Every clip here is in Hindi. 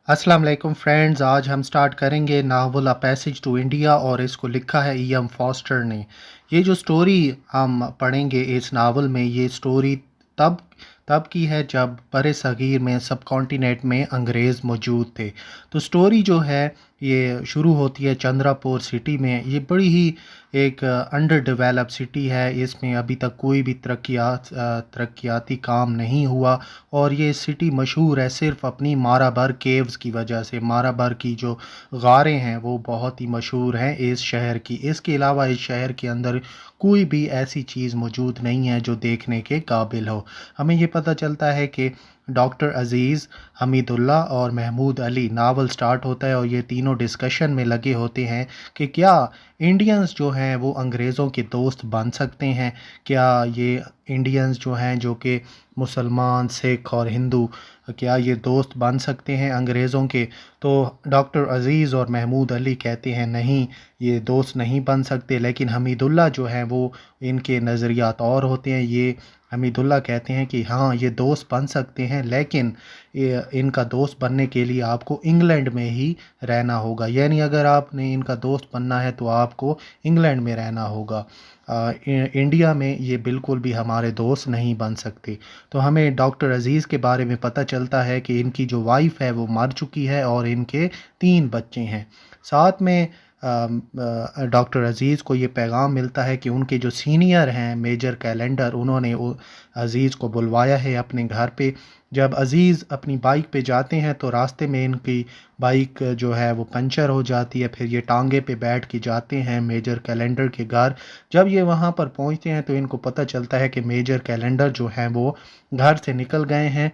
अस्सलाम वालेकुम फ्रेंड्स। आज हम स्टार्ट करेंगे novel a passage to India और इसको लिखा है ई.एम. फॉस्टर ने। ये जो स्टोरी हम पढ़ेंगे इस नावल में, ये स्टोरी तब तब की है जब बरे सग़ीर में सब कॉन्टिनेंट में अंग्रेज़ मौजूद थे। तो स्टोरी जो है ये शुरू होती है चंद्रापुर सिटी में। ये बड़ी ही एक अंडर डेवलप सिटी है। इसमें अभी तक कोई भी तरक्याती काम नहीं हुआ और ये सिटी मशहूर है सिर्फ़ अपनी माराबर केव्स की वजह से। माराबर की जो गारें हैं वो बहुत ही मशहूर हैं इस शहर की। इसके अलावा इस शहर के अंदर कोई भी ऐसी चीज़ मौजूद नहीं है जो देखने के काबिल हो। हमें ये पता चलता है कि डॉक्टर अज़ीज़, हमीदुल्लाह और महमूद अली, नावल स्टार्ट होता है और ये तीनों डिस्कशन में लगे होते हैं कि क्या इंडियंस जो हैं वो अंग्रेज़ों के दोस्त बन सकते हैं। क्या ये इंडियंस जो हैं जो कि मुसलमान, सिख और हिंदू, क्या ये दोस्त बन सकते हैं अंग्रेज़ों के। तो डॉक्टर अज़ीज़ और महमूद अली कहते हैं नहीं, ये दोस्त नहीं बन सकते। लेकिन हमीदुल्लाह जो है वो, इनके नज़रियात और होते हैं। ये हमीदुल्लाह कहते हैं कि हाँ, ये दोस्त बन सकते हैं, लेकिन इनका दोस्त बनने के लिए आपको इंग्लैंड में ही रहना होगा। यानी अगर आपने इनका दोस्त बनना है तो आपको इंग्लैंड में रहना होगा। इंडिया में ये बिल्कुल भी हमारे दोस्त नहीं बन सकते। तो हमें डॉक्टर अज़ीज़ के बारे में पता चलता है कि इनकी जो वाइफ़ है वो मर चुकी है और इनके 3 बच्चे हैं। साथ में डॉक्टर अज़ीज़ को ये पैगाम मिलता है कि उनके जो सीनियर हैं मेजर कैलेंडर, उन्होंने अज़ीज़ को बुलवाया है अपने घर पे। जब अज़ीज़ अपनी बाइक पे जाते हैं तो रास्ते में इनकी बाइक जो है वो पंचर हो जाती है। फिर ये टांगे पे बैठ के जाते हैं मेजर कैलेंडर के घर। जब ये वहाँ पर पहुँचते हैं तो इनको पता चलता है कि मेजर कैलेंडर जो हैं वो घर से निकल गए हैं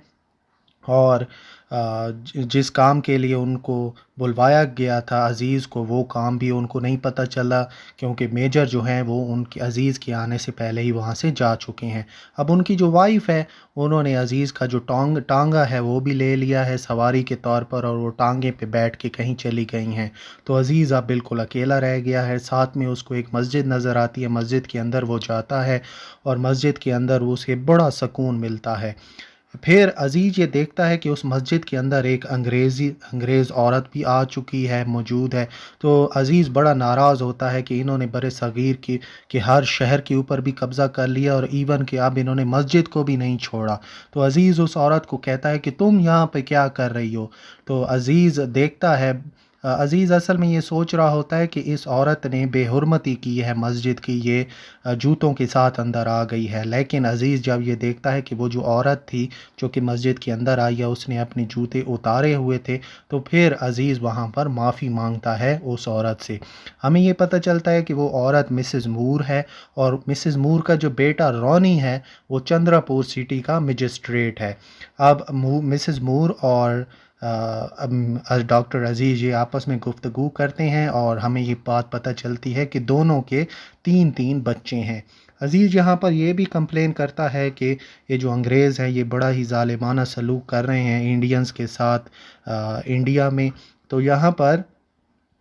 और जिस काम के लिए उनको बुलवाया गया था अज़ीज़ को, वो काम भी उनको नहीं पता चला, क्योंकि मेजर जो हैं वो उनके अज़ीज़ के आने से पहले ही वहाँ से जा चुके हैं। अब उनकी जो वाइफ़ है, उन्होंने अज़ीज़ का जो टांगा है वो भी ले लिया है सवारी के तौर पर और वो टांगे पे बैठ के कहीं चली गई हैं। तो अज़ीज़ अब बिल्कुल अकेला रह गया है। साथ में उसको एक मस्जिद नज़र आती है। मस्जिद के अंदर वो जाता है और मस्जिद के अंदर उसे बड़ा सुकून मिलता है। फिर अज़ीज़ ये देखता है कि उस मस्जिद के अंदर एक अंग्रेज़ औरत भी आ चुकी है, मौजूद है। तो अज़ीज़ बड़ा नाराज़ होता है कि इन्होंने बरे सग़ीर की के हर शहर के ऊपर भी कब्ज़ा कर लिया और इवन कि अब इन्होंने मस्जिद को भी नहीं छोड़ा। तो अज़ीज़ उस औरत को कहता है कि तुम यहाँ पे क्या कर रही हो? तो अज़ीज़ देखता है, अज़ीज़ असल में ये सोच रहा होता है कि इस औरत ने बेहुरमती की है मस्जिद की, ये जूतों के साथ अंदर आ गई है। लेकिन अज़ीज़ जब ये देखता है कि वो जो औरत थी जो कि मस्जिद के अंदर आई है, उसने अपने जूते उतारे हुए थे, तो फिर अज़ीज़ वहाँ पर माफ़ी मांगता है उस औरत से। हमें ये पता चलता है कि वो औरत मिसेज़ मूर है और मिसेज़ मूर का जो बेटा रॉनी है वो चंद्रापुर सिटी का मजिस्ट्रेट है। अब मिसेज़ मूर और डॉक्टर अज़ीज़ ये आपस में गुफ्तगू करते हैं और हमें ये बात पता चलती है कि दोनों के 3-3 बच्चे हैं। अज़ीज़ यहाँ पर ये भी कंप्लेन करता है कि ये जो अंग्रेज़ हैं ये बड़ा ही ज़ालिमाना सलूक कर रहे हैं इंडियंस के साथ इंडिया में। तो यहाँ पर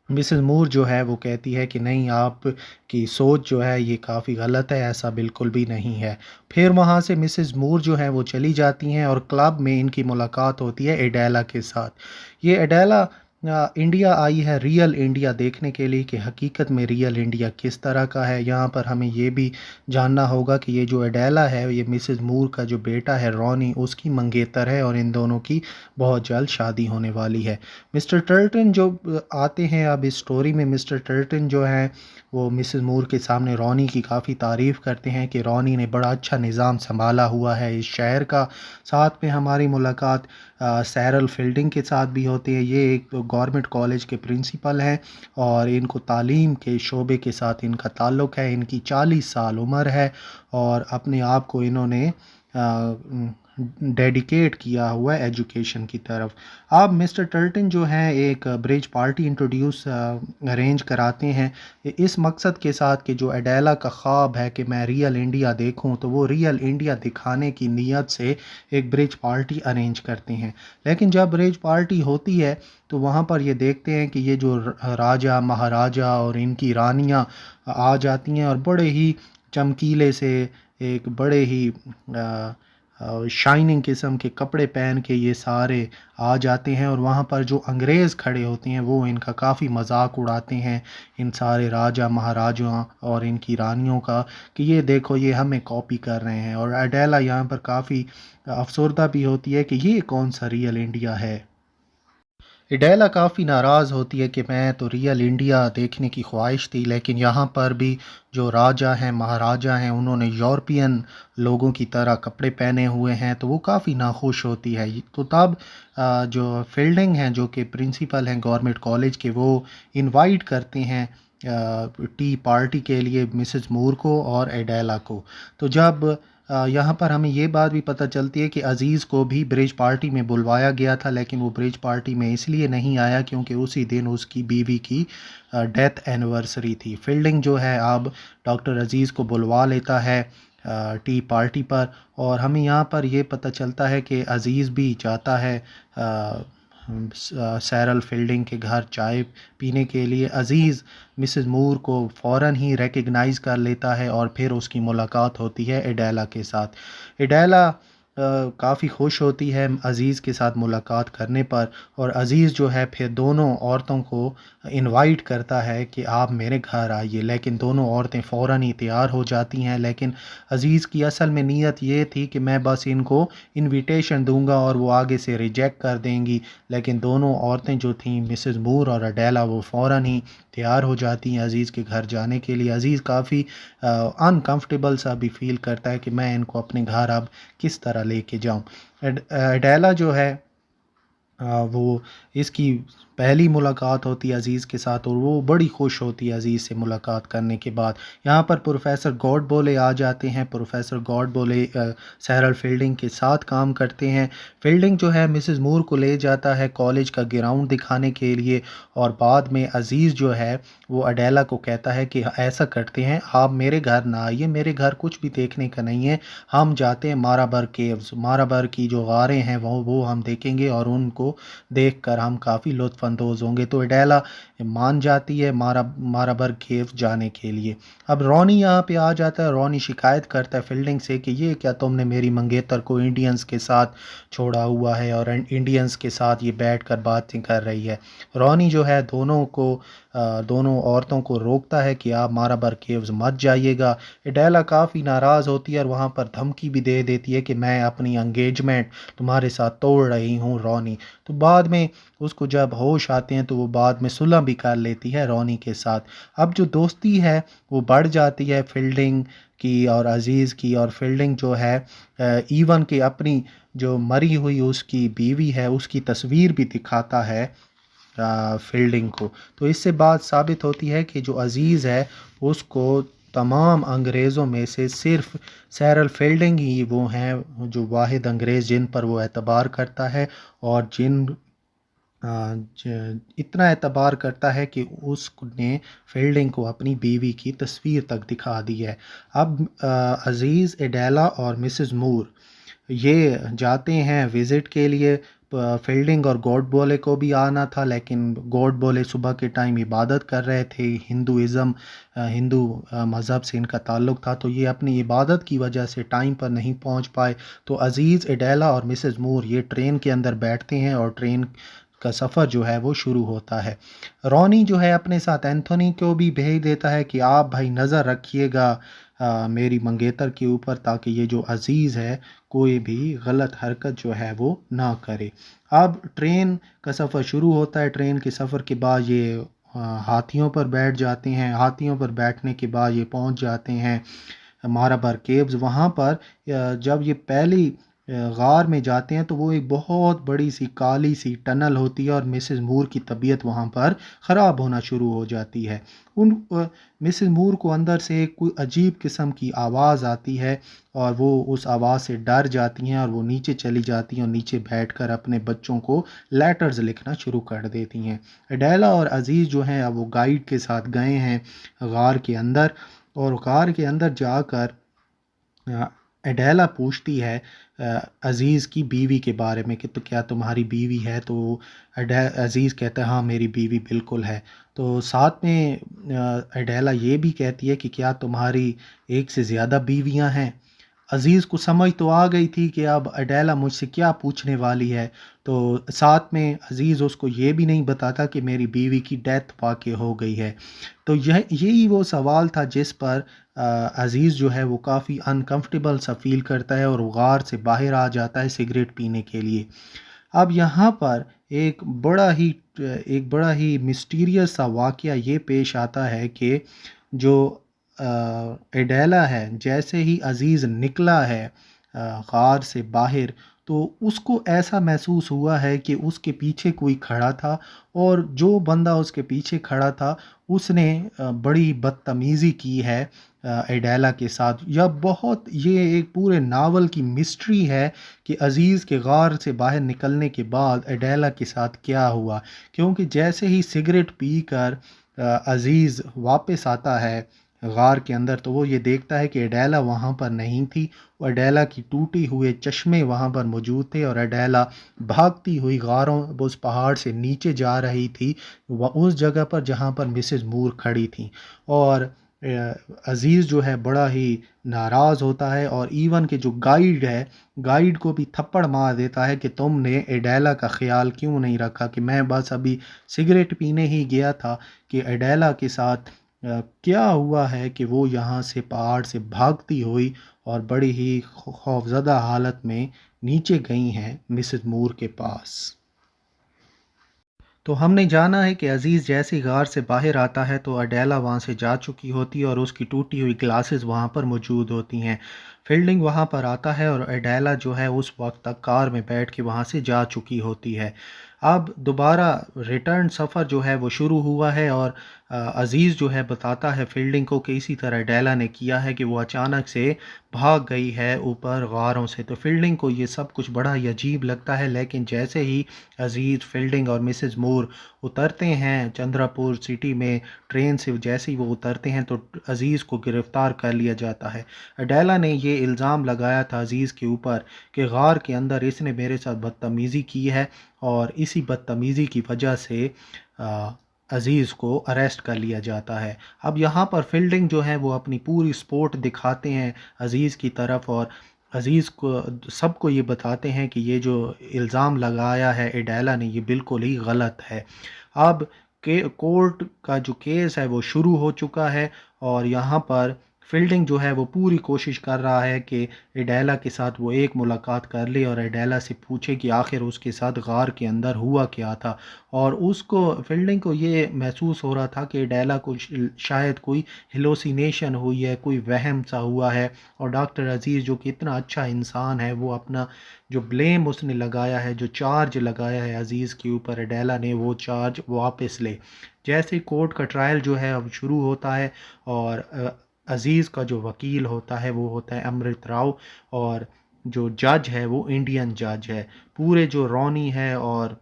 मिसेस मूर जो है वो कहती है कि नहीं, आपकी सोच जो है ये काफ़ी गलत है, ऐसा बिल्कुल भी नहीं है। फिर वहाँ से मिसेस मूर जो है वो चली जाती हैं और क्लब में इनकी मुलाकात होती है एडेला के साथ। ये एडेला इंडिया आई है रियल इंडिया देखने के लिए कि हकीकत में रियल इंडिया किस तरह का है। यहाँ पर हमें ये भी जानना होगा कि ये जो एडेला है ये मिसेस मूर का जो बेटा है रॉनी, उसकी मंगेतर है और इन दोनों की बहुत जल्द शादी होने वाली है। मिस्टर टर्टन जो आते हैं अब इस स्टोरी में, मिस्टर टर्टन जो हैं वो मिसेस मूर के सामने रॉनी की काफ़ी तारीफ़ करते हैं कि रॉनी ने बड़ा अच्छा निज़ाम संभाला हुआ है इस शहर का। साथ में हमारी मुलाकात सैरल फील्डिंग के साथ भी होती है। ये एक गवर्नमेंट कॉलेज के प्रिंसिपल हैं और इनको तालीम के शोबे के साथ इनका ताल्लुक़ है। इनकी 40 साल उम्र है और अपने आप को इन्होंने डेडिकेट किया हुआ है एजुकेशन की तरफ। अब मिस्टर टर्टन जो हैं एक ब्रिज पार्टी अरेंज कराते हैं इस मकसद के साथ कि जो एडेला का ख्वाब है कि मैं रियल इंडिया देखूं, तो वो रियल इंडिया दिखाने की नीयत से एक ब्रिज पार्टी अरेंज करते हैं। लेकिन जब ब्रिज पार्टी होती है तो वहाँ पर ये देखते हैं कि ये जो राजा महाराजा और इनकी रानियाँ आ जाती हैं और बड़े ही चमकीले से एक बड़े ही शाइनिंग किस्म के कपड़े पहन के ये सारे आ जाते हैं और वहाँ पर जो अंग्रेज़ खड़े होते हैं वो इनका काफ़ी मजाक उड़ाते हैं, इन सारे राजा महाराजाओं और इनकी रानियों का, कि ये देखो ये हमें कॉपी कर रहे हैं। और अडेला यहाँ पर काफ़ी अफसरदा भी होती है कि ये कौन सा रियल इंडिया है। इडेला काफ़ी नाराज़ होती है कि मैं तो रियल इंडिया देखने की ख्वाहिश थी, लेकिन यहाँ पर भी जो राजा हैं महाराजा हैं उन्होंने यूरोपियन लोगों की तरह कपड़े पहने हुए हैं, तो वो काफ़ी नाखुश होती है। तो तब जो फील्डिंग हैं जो कि प्रिंसिपल हैं गवर्नमेंट कॉलेज के, वो इनवाइट करते हैं टी पार्टी के लिए मिसेस मूर को और एडेला को। तो जब यहाँ पर हमें ये बात भी पता चलती है कि अज़ीज़ को भी ब्रिज पार्टी में बुलवाया गया था, लेकिन वो ब्रिज पार्टी में इसलिए नहीं आया क्योंकि उसी दिन उसकी बीवी की डेथ एनिवर्सरी थी। फील्डिंग जो है अब डॉक्टर अज़ीज़ को बुलवा लेता है टी पार्टी पर, और हमें यहाँ पर ये पता चलता है कि अज़ीज़ भी जाता है सैरल फील्डिंग के घर चाय पीने के लिए। अज़ीज़ मिसेस मूर को फ़ौरन ही रिकग्नाइज़ कर लेता है और फिर उसकी मुलाकात होती है एडेला के साथ। एडेला काफ़ी खुश होती है अज़ीज़ के साथ मुलाकात करने पर, और अज़ीज़ जो है फिर दोनों औरतों को इनवाइट करता है कि आप मेरे घर आइए, लेकिन दोनों औरतें फ़ौरन ही तैयार हो जाती हैं। लेकिन अज़ीज़ की असल में नीयत ये थी कि मैं बस इनको इनविटेशन दूंगा और वो आगे से रिजेक्ट कर देंगी, लेकिन दोनों औरतें जो थीं मिसेस मूर और अडेला वो फ़ौरन ही तैयार हो जाती हैं अज़ीज़ के घर जाने के लिए। अज़ीज़ काफ़ी अनकंफर्टेबल सा भी फ़ील करता है कि मैं इनको अपने घर अब किस तरह लेके जाऊं। अडेला जो है वो इसकी पहली मुलाकात होती है अज़ीज़ के साथ और वो बड़ी खुश होती है अज़ीज़ से मुलाकात करने के बाद। यहाँ पर प्रोफेसर गॉड बोले आ जाते हैं। प्रोफेसर गॉड बोले सैरल फील्डिंग के साथ काम करते हैं। फील्डिंग जो है मिसेस मूर को ले जाता है कॉलेज का ग्राउंड दिखाने के लिए, और बाद में अज़ीज़ जो है वो अडेला को कहता है कि ऐसा करते हैं आप मेरे घर ना आइए, मेरे घर कुछ भी देखने का नहीं है, हम जाते हैं माराबर केव्स, माराबर की जो गारें हैं वो हम देखेंगे और उनको देखकर हम काफ़ी लुत्फ़अंदोज़ होंगे। तो एडेला मान जाती है माराबर केव जाने के लिए। अब रॉनी यहाँ पे आ जाता है। रॉनी शिकायत करता है फील्डिंग से कि ये क्या तुमने मेरी मंगेतर को इंडियंस के साथ छोड़ा हुआ है और इंडियंस के साथ ये बैठ कर बातें कर रही है। रॉनी जो है दोनों औरतों को रोकता है कि आप माराबर केव्स मत जाइएगा। एडेला काफ़ी नाराज़ होती है और वहाँ पर धमकी भी दे देती है कि मैं अपनी एंगेजमेंट तुम्हारे साथ तोड़ रही हूँ रॉनी। तो बाद में उसको जब होश आते हैं तो वो बाद में सुलह भी कर लेती है रॉनी के साथ। अब जो दोस्ती है वो बढ़ जाती है फील्डिंग की और अज़ीज़ की, और फील्डिंग जो है इवन कि अपनी जो मरी हुई उसकी बीवी है उसकी तस्वीर भी दिखाता है फील्डिंग को। तो इससे बात साबित होती है कि जो अज़ीज़ है उसको तमाम अंग्रेज़ों में से सिर्फ सैरल फील्डिंग ही वो हैं जो वाहिद अंग्रेज़ जिन पर वो एतबार करता है, और इतना एतबार करता है कि उसने फील्डिंग को अपनी बीवी की तस्वीर तक दिखा दी है। अब अज़ीज़, एडेला और मिसेस मूर ये जाते हैं विज़िट के लिए। फील्डिंग और गॉड बोले को भी आना था, लेकिन गॉड बोले सुबह के टाइम इबादत कर रहे थे। हिंदू मज़हब से इनका ताल्लुक़ था, तो ये अपनी इबादत की वजह से टाइम पर नहीं पहुंच पाए। तो अज़ीज़, एडेला और मिसेस मूर ये ट्रेन के अंदर बैठते हैं और ट्रेन का सफ़र जो है वो शुरू होता है। रॉनी जो है अपने साथ एंथोनी को भी भेज देता है कि आप भाई नज़र रखिएगा मेरी मंगेतर के ऊपर, ताकि ये जो अज़ीज़ है कोई भी गलत हरकत जो है वो ना करे। अब ट्रेन का सफ़र शुरू होता है। ट्रेन के सफ़र के बाद ये हाथियों पर बैठ जाते हैं। हाथियों पर बैठने के बाद ये पहुंच जाते हैं माराबर केव्स। वहाँ पर जब ये पहली गार में जाते हैं तो वो एक बहुत बड़ी सी काली सी टनल होती है और मिसेस मूर की तबीयत वहाँ पर ख़राब होना शुरू हो जाती है। मिसेस मूर को अंदर से कोई अजीब किस्म की आवाज़ आती है और वो उस आवाज़ से डर जाती हैं और वो नीचे चली जाती हैं और नीचे बैठकर अपने बच्चों को लेटर्स लिखना शुरू कर देती हैं। एडेला और अज़ीज़ जो हैं अब वो गाइड के साथ गए हैं गार के अंदर, और गार के अंदर जाकर एडेला पूछती है अज़ीज़ की बीवी के बारे में कि तो क्या तुम्हारी बीवी है। तो अज़ीज़ कहता है हाँ मेरी बीवी बिल्कुल है। तो साथ में एडेला ये भी कहती है कि क्या तुम्हारी एक से ज़्यादा बीवियां हैं। अज़ीज़ को समझ तो आ गई थी कि अब अडेला मुझसे क्या पूछने वाली है, तो साथ में अज़ीज़ उसको ये भी नहीं बताता कि मेरी बीवी की डेथ वाक़ई हो गई है। तो यही वो सवाल था जिस पर अज़ीज़ जो है वो काफ़ी अनकंफर्टेबल सा फ़ील करता है और वो गार से बाहर आ जाता है सिगरेट पीने के लिए। अब यहाँ पर एक बड़ा ही मिस्टीरियस सा वाक़या ये पेश आता है कि जो एडेला है, जैसे ही अज़ीज़ निकला है गार से बाहर, तो उसको ऐसा महसूस हुआ है कि उसके पीछे कोई खड़ा था और जो बंदा उसके पीछे खड़ा था उसने बड़ी बदतमीज़ी की है एडेला के साथ। ये एक पूरे नावल की मिस्ट्री है कि अज़ीज़ के गार से बाहर निकलने के बाद एडेला के साथ क्या हुआ, क्योंकि जैसे ही सिगरेट पीकर अज़ीज़ वापस आता है गार के अंदर, तो वो ये देखता है कि एडेला वहाँ पर नहीं थी। वो एडेला की टूटी हुए चश्मे वहाँ पर मौजूद थे और एडेला भागती हुई गारों वो उस पहाड़ से नीचे जा रही थी, उस जगह पर जहाँ पर मिसेस मूर खड़ी थी। और अज़ीज़ जो है बड़ा ही नाराज़ होता है और इवन के जो गाइड है, गाइड को भी थप्पड़ मार देता है कि तुमने एडेला का ख़्याल क्यों नहीं रखा, कि मैं बस अभी सिगरेट पीने ही गया था कि एडेला के साथ क्या हुआ है कि वो यहाँ से पहाड़ से भागती हुई और बड़ी ही खौफज़दा हालत में नीचे गई हैं मिसेस मूर के पास। तो हमने जाना है कि अज़ीज़ जैसे ही गार से बाहर आता है तो अडेला वहाँ से जा चुकी होती है और उसकी टूटी हुई ग्लासेस वहाँ पर मौजूद होती हैं। फील्डिंग वहाँ पर आता है और अडेला जो है उस वक्त तक कार में बैठ के वहाँ से जा चुकी होती है। अब दोबारा रिटर्न सफ़र जो है वो शुरू हुआ है और अज़ीज़ जो है बताता है फील्डिंग को कि इसी तरह अडेला ने किया है कि वो अचानक से भाग गई है ऊपर गारों से। तो फील्डिंग को ये सब कुछ बड़ा ही अजीब लगता है, लेकिन जैसे ही अज़ीज़, फील्डिंग और मिसेस मूर उतरते हैं चंद्रपुर सिटी में ट्रेन से, जैसे ही वो उतरते हैं तो अज़ीज़ को गिरफ़्तार कर लिया जाता है। अडेला ने ये इल्ज़ाम लगाया था अज़ीज़ के ऊपर कि गार के अंदर इसने मेरे साथ बदतमीज़ी की है और इसी बदतमीज़ी की वजह से अज़ीज़ को अरेस्ट कर लिया जाता है। अब यहाँ पर फील्डिंग जो है वो अपनी पूरी सपोर्ट दिखाते हैं अज़ीज़ की तरफ और अज़ीज़ को सबको ये बताते हैं कि ये जो इल्ज़ाम लगाया है एडेला ने ये बिल्कुल ही गलत है। अब के कोर्ट का जो केस है वो शुरू हो चुका है और यहाँ पर फील्डिंग जो है वो पूरी कोशिश कर रहा है कि एडेला के साथ वो एक मुलाकात कर ले और एडेला से पूछे कि आखिर उसके साथ गार के अंदर हुआ क्या था। और उसको फील्डिंग को ये महसूस हो रहा था कि एडेला को शायद कोई हेलोसिनेशन हुई है, कोई वहम सा हुआ है और डॉक्टर अज़ीज़ जो कि इतना अच्छा इंसान है वो अपना जो ब्लेम उसने लगाया है, जो चार्ज लगाया है अज़ीज़ के ऊपर एडेला ने, वो चार्ज वापस ले। जैसे कोर्ट का ट्रायल जो है अब शुरू होता है और अज़ीज़ का जो वकील होता है वो होता है अमृत राव और जो जज है वो इंडियन जज है। पूरे जो रॉनी है और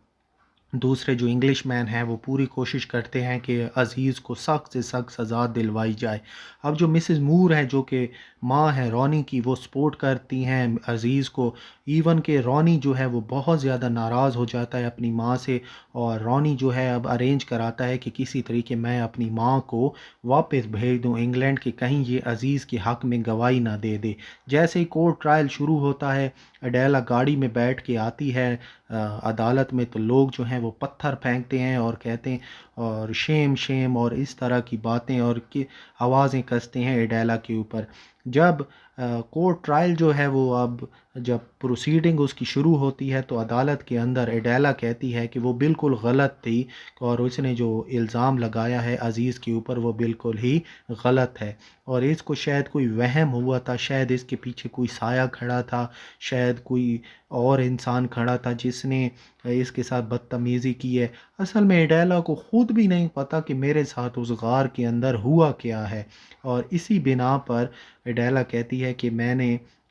दूसरे जो इंग्लिश मैन हैं वो पूरी कोशिश करते हैं कि अज़ीज़ को सख्त से सख्त सज़ा दिलवाई जाए। अब जो मिसेस मूर हैं जो कि माँ हैं रॉनी की, वो सपोर्ट करती हैं अज़ीज़ को। इवन कि रॉनी जो है वो बहुत ज़्यादा नाराज़ हो जाता है अपनी माँ से और रॉनी जो है अब अरेंज कराता है कि किसी तरीके मैं अपनी माँ को वापस भेज दूँ इंग्लैंड, कि कहीं ये अज़ीज़ के हक़ में गवाही ना दे दे। जैसे ही कोर्ट ट्रायल शुरू होता है अडेला गाड़ी में बैठ के आती है अदालत में, तो लोग जो हैं वो पत्थर फेंकते हैं और कहते हैं और शेम शेम और इस तरह की बातें और की आवाज़ें कसते हैं एडेला के ऊपर। जब कोर्ट ट्रायल जो है वो अब जब प्रोसीडिंग उसकी शुरू होती है तो अदालत के अंदर एडेला कहती है कि वो बिल्कुल गलत थी और उसने जो इल्ज़ाम लगाया है अज़ीज़ के ऊपर वो बिल्कुल ही गलत है और इसको शायद कोई वहम हुआ था, शायद इसके पीछे कोई साया खड़ा था, शायद कोई और इंसान खड़ा था जिसने इसके साथ बदतमीज़ी की है। असल में एडेला को ख़ुद भी नहीं पता कि मेरे साथ उस गार के अंदर हुआ क्या है और इसी बिना पर एडेला कहती है कि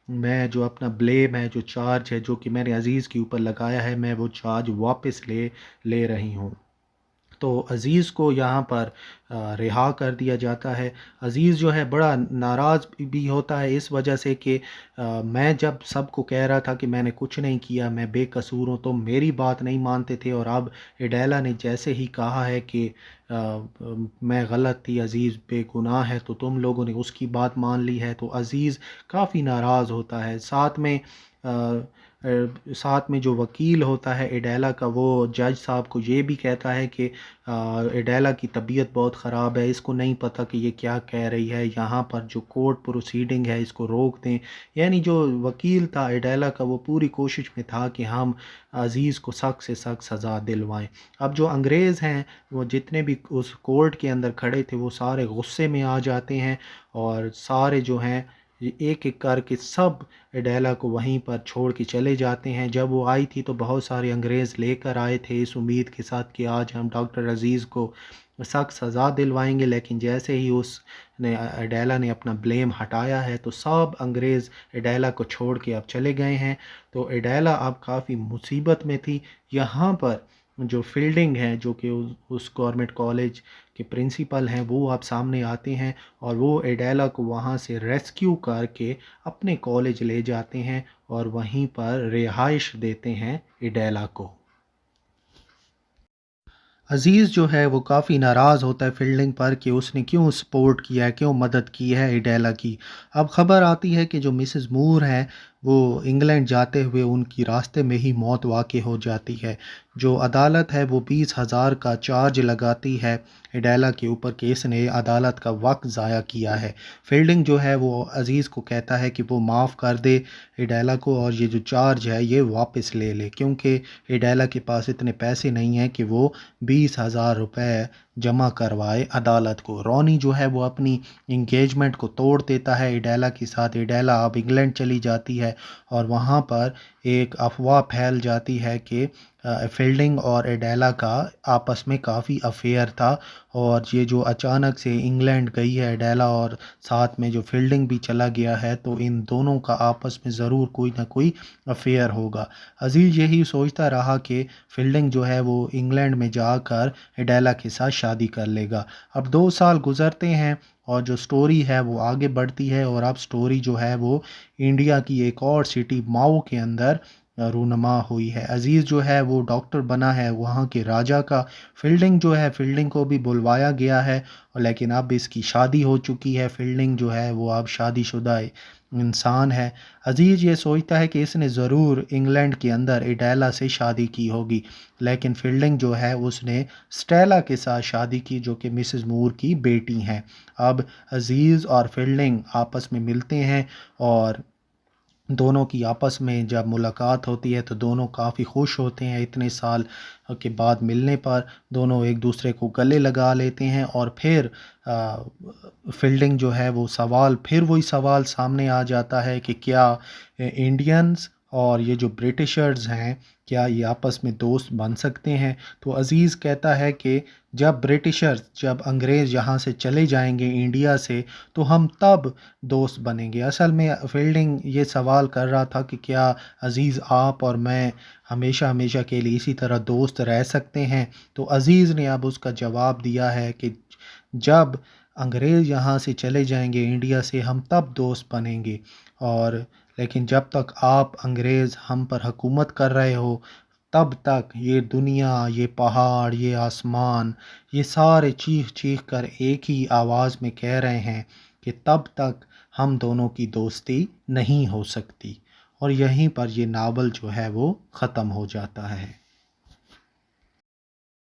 मैं जो अपना ब्लेम है, जो चार्ज है जो कि मैंने अज़ीज़ के ऊपर लगाया है, मैं वो चार्ज वापस ले ले रही हूँ। तो अज़ीज़ को यहाँ पर रिहा कर दिया जाता है। अज़ीज़ जो है बड़ा नाराज़ भी होता है इस वजह से कि मैं जब सबको कह रहा था कि मैंने कुछ नहीं किया, मैं बेकसूर हूँ, तो मेरी बात नहीं मानते थे, और अब एडेला ने जैसे ही कहा है कि मैं गलत थी, अज़ीज़ बेगुनाह है, तो तुम लोगों ने उसकी बात मान ली है। तो अज़ीज़ काफ़ी नाराज़ होता है। साथ में जो वकील होता है एडेला का, वो जज साहब को ये भी कहता है कि एडेला की तबीयत बहुत ख़राब है, इसको नहीं पता कि ये क्या कह रही है, यहाँ पर जो कोर्ट प्रोसीडिंग है इसको रोक दें। यानी जो वकील था एडेला का, वो पूरी कोशिश में था कि हम अज़ीज़ को सख्त से सख्त सज़ा दिलवाएं। अब जो अंग्रेज़ हैं, वो जितने भी उस कोर्ट के अंदर खड़े थे, वो सारे गुस्से में आ जाते हैं, और सारे जो हैं एक एक करके सब एडेला को वहीं पर छोड़ के चले जाते हैं। जब वो आई थी तो बहुत सारे अंग्रेज़ लेकर आए थे इस उम्मीद के साथ कि आज हम डॉक्टर अज़ीज़ को सख्त सज़ा दिलवाएंगे, लेकिन जैसे ही उसने एडेला ने अपना ब्लेम हटाया है, तो सब अंग्रेज़ एडेला को छोड़ के अब चले गए हैं। तो एडेला अब काफ़ी मुसीबत में थी। यहाँ पर जो फील्डिंग है, जो कि उस गवर्नमेंट कॉलेज के प्रिंसिपल हैं, वो अब सामने आते हैं, और वो एडेला को वहाँ से रेस्क्यू करके अपने कॉलेज ले जाते हैं और वहीं पर रिहाइश देते हैं एडेला को। अज़ीज़ जो है वो काफ़ी नाराज़ होता है फील्डिंग पर कि उसने क्यों सपोर्ट किया है, क्यों मदद की है एडेला की। अब ख़बर आती है कि जो मिसेस मूर हैं, वो इंग्लैंड जाते हुए उनकी रास्ते में ही मौत वाक़ई हो जाती है। जो अदालत है वो 20,000 का चार्ज लगाती है एडेला के ऊपर कि इसने अदालत का वक्त ज़ाया किया है। फील्डिंग जो है वो अज़ीज़ को कहता है कि वो माफ़ कर दे एडेला को, और ये जो चार्ज है ये वापस ले ले, क्योंकि एडेला के पास इतने पैसे नहीं हैं कि वो 20,000 रुपये जमा करवाए अदालत को। रॉनी जो है वो अपनी इंगेजमेंट को तोड़ देता है एडेला के साथ। एडेला अब इंग्लैंड चली जाती है, और वहाँ पर एक अफवाह फैल जाती है कि फील्डिंग और एडेला का आपस में काफ़ी अफेयर था, और ये जो अचानक से इंग्लैंड गई है एडेला और साथ में जो फील्डिंग भी चला गया है, तो इन दोनों का आपस में ज़रूर कोई ना कोई अफेयर होगा। अज़ीज़ यही सोचता रहा कि फील्डिंग जो है वो इंग्लैंड में जाकर एडेला के साथ शादी कर लेगा। अब 2 साल गुज़रते हैं, और जो स्टोरी है वो आगे बढ़ती है, और अब स्टोरी जो है वो इंडिया की एक और सिटी माओ के अंदर रूनुमा हुई है। अज़ीज़ जो है वो डॉक्टर बना है वहाँ के राजा का। फील्डिंग जो है, फील्डिंग को भी बुलवाया गया है, और लेकिन अब इसकी शादी हो चुकी है। फील्डिंग जो है वो अब शादीशुदा इंसान है। अज़ीज़ ये सोचता है कि इसने ज़रूर इंग्लैंड के अंदर एडेला से शादी की होगी, लेकिन फील्डिंग जो है उसने स्टेला के साथ शादी की, जो कि मिसेस मूर की बेटी हैं। अब अज़ीज़ और फील्डिंग आपस में मिलते हैं, और दोनों की आपस में जब मुलाकात होती है तो दोनों काफ़ी खुश होते हैं। इतने साल के बाद मिलने पर दोनों एक दूसरे को गले लगा लेते हैं, और फिर फील्डिंग जो है वो फिर वही सवाल सामने आ जाता है कि क्या इंडियंस और ये जो ब्रिटिशर्स हैं, क्या ये आपस में दोस्त बन सकते हैं। तो अज़ीज़ कहता है कि जब अंग्रेज़ यहाँ से चले जाएंगे इंडिया से, तो हम तब दोस्त बनेंगे। असल में फील्डिंग ये सवाल कर रहा था कि क्या अज़ीज़ आप और मैं हमेशा हमेशा के लिए इसी तरह दोस्त रह सकते हैं। तो अज़ीज़ ने अब उसका जवाब दिया है कि जब अंग्रेज़ यहाँ से चले जाएंगे इंडिया से, हम तब दोस्त बनेंगे, और लेकिन जब तक आप अंग्रेज़ हम पर हुकूमत कर रहे हो, तब तक ये दुनिया, ये पहाड़, ये आसमान, ये सारे चीख चीख कर एक ही आवाज़ में कह रहे हैं कि तब तक हम दोनों की दोस्ती नहीं हो सकती। और यहीं पर ये नावल जो है वो ख़त्म हो जाता है।